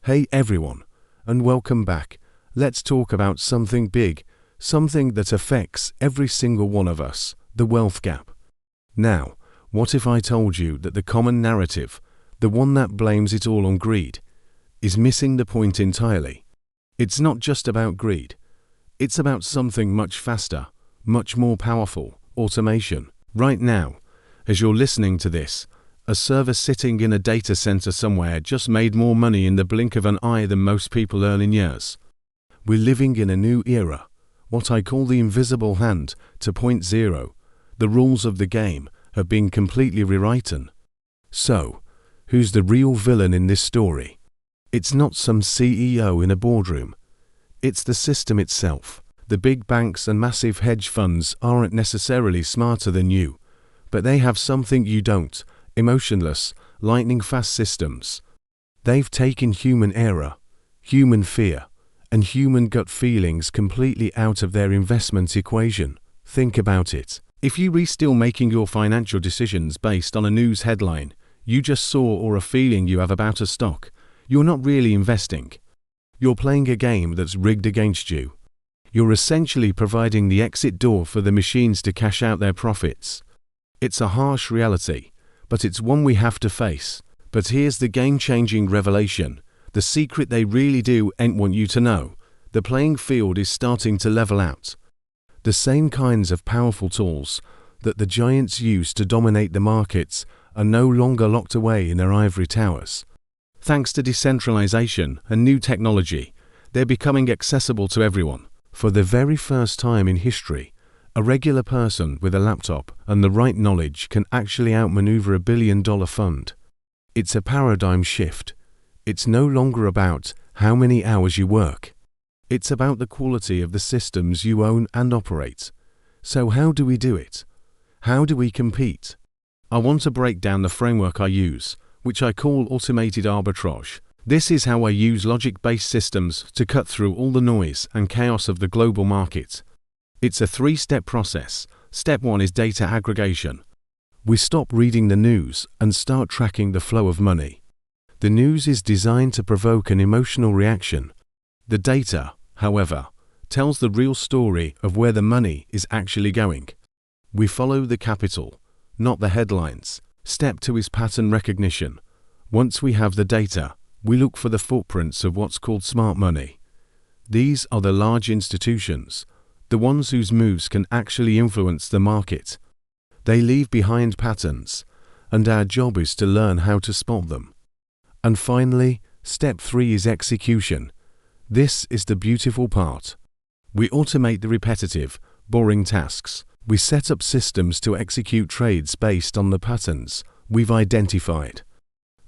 Hey everyone, and welcome back. Let's talk about something big, something that affects every single one of us, the wealth gap. Now, what if I told you that the common narrative, the one that blames it all on greed, is missing the point entirely? It's not just about greed. It's about something much faster, much more powerful, automation. Right now, as you're listening to this, a server sitting in a data center somewhere just made more money in the blink of an eye than most people earn in years. We're living in a new era, what I call the invisible hand to 0.0. The rules of the game have been completely rewritten. So, who's the real villain in this story? It's not some CEO in a boardroom. It's the system itself. The big banks and massive hedge funds aren't necessarily smarter than you, but they have something you don't: emotionless, lightning-fast systems. They've taken human error, human fear, and human gut feelings completely out of their investment equation. Think about it. If you were still making your financial decisions based on a news headline you just saw or a feeling you have about a stock, you're not really investing. You're playing a game that's rigged against you. You're essentially providing the exit door for the machines to cash out their profits. It's a harsh reality, but it's one we have to face. But here's the game-changing revelation. The secret they really do ain't want you to know. The playing field is starting to level out. The same kinds of powerful tools that the giants used to dominate the markets are no longer locked away in their ivory towers. Thanks to decentralization and new technology, they're becoming accessible to everyone. For the very first time in history, a regular person with a laptop and the right knowledge can actually outmaneuver a billion-dollar fund. It's a paradigm shift. It's no longer about how many hours you work. It's about the quality of the systems you own and operate. So how do we do it? How do we compete? I want to break down the framework I use, which I call automated arbitrage. This is how I use logic-based systems to cut through all the noise and chaos of the global market. It's a three-step process. Step 1 is data aggregation. We stop reading the news and start tracking the flow of money. The news is designed to provoke an emotional reaction. The data, however, tells the real story of where the money is actually going. We follow the capital, not the headlines. Step 2 is pattern recognition. Once we have the data, we look for the footprints of what's called smart money. These are the large institutions, the ones whose moves can actually influence the market. They leave behind patterns, and our job is to learn how to spot them. And finally, step 3 is execution. This is the beautiful part. We automate the repetitive, boring tasks. We set up systems to execute trades based on the patterns we've identified.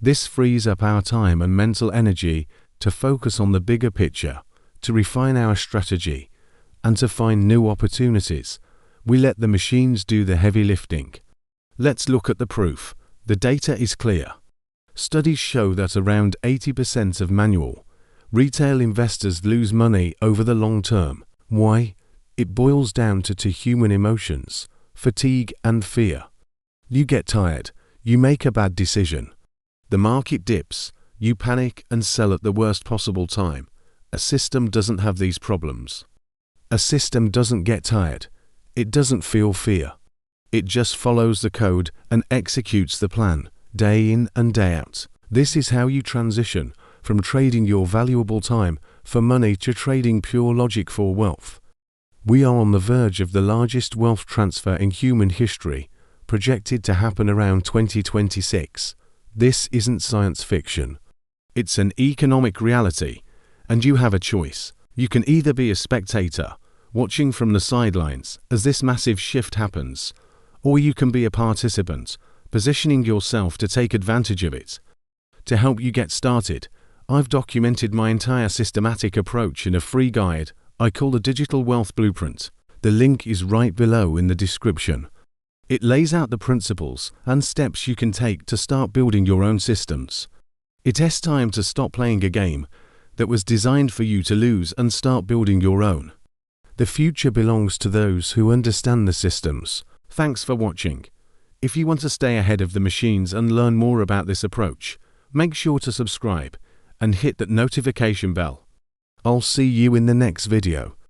This frees up our time and mental energy to focus on the bigger picture, to refine our strategy, and to find new opportunities. We let the machines do the heavy lifting. Let's look at the proof. The data is clear. Studies show that around 80% of manual, retail investors lose money over the long term. Why? It boils down to two human emotions: fatigue and fear. You get tired, you make a bad decision. The market dips, you panic and sell at the worst possible time. A system doesn't have these problems. A system doesn't get tired. It doesn't feel fear. It just follows the code and executes the plan, day in and day out. This is how you transition from trading your valuable time for money to trading pure logic for wealth. We are on the verge of the largest wealth transfer in human history, projected to happen around 2026. This isn't science fiction. It's an economic reality, and you have a choice. You can either be a spectator, watching from the sidelines as this massive shift happens, or you can be a participant, positioning yourself to take advantage of it. To help you get started, I've documented my entire systematic approach in a free guide I call the Digital Wealth Blueprint. The link is right below in the description. It lays out the principles and steps you can take to start building your own systems. It's time to stop playing a game that was designed for you to lose and start building your own. The future belongs to those who understand the systems. Thanks for watching. If you want to stay ahead of the machines and learn more about this approach, make sure to subscribe and hit that notification bell. I'll see you in the next video.